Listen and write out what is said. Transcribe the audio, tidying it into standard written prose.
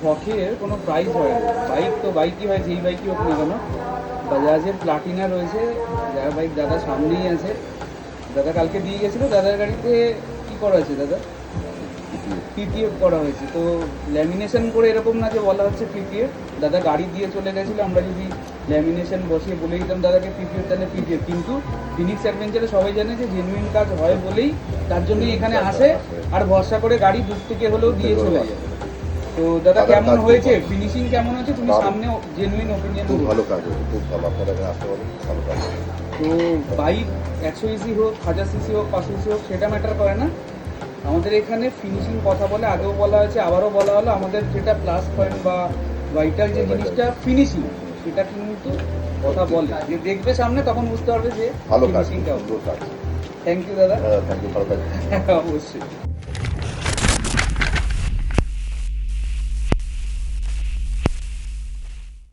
শখের কোনো প্রাইস হয় না। বাইক তো বাইকই হয়, যেই বাইকই হোক না কেন। বাজাজের প্লাটিনা রয়েছে, যার বাইক দাদা সামনেই আছে। দাদা কালকে দিয়ে গেছিলো, দাদার গাড়িতে কী করা আছে দাদা? পিপিএফ করা হয়েছে। তো ল্যামিনেশন করে এরকম না যে বলা হচ্ছে পিপিএফ, দাদা গাড়ি দিয়ে চলে গেছিলো, আমরা যদি ল্যামিনেশন বসিয়ে বলে দিতাম দাদাকে পিপিএফ, তাহলে পিপিএফ। কিন্তু ফিনিক্স অ্যাডভেঞ্চারে সবাই জানে যে জেনুইন কাজ হয় বলেই তার জন্যই এখানে আসে, আর ভরসা করে গাড়ি দূর থেকে হলেও দিয়ে চলে যায়। তো দাদা কেমন হয়েছে, ফিনিশিং কেমন হয়েছে, তুমি সামনে জেনুইন ওপিনিয়ন। খুব ভালো কাজ হয়েছে, খুব ভালো। আপনারা এখানে আসতে পারেন, ভালো কাজ হয়েছে। তো বাইক 100 সিসি হোক, 1000 সিসি হোক, 500 সিসি হোক, সেটা ম্যাটার করে না। আমাদের এখানে ফিনিশিং কথা বলে, আগেও বলা হয়েছে, আবারও বলা হলো, আমাদের যেটা প্লাস পয়েন্ট বা ভাইটাল যে জিনিসটা ফিনিশিং, সেটা কিন্তু কথা বলে, যে দেখবে সামনে তখন বুঝতে পারবে যে ভালো কাজ, ফিনিশিংটা। সুন্দর কাজ। থ্যাংক ইউ দাদা। থ্যাংক ইউ, ভালো কাজ। অবশ্যই।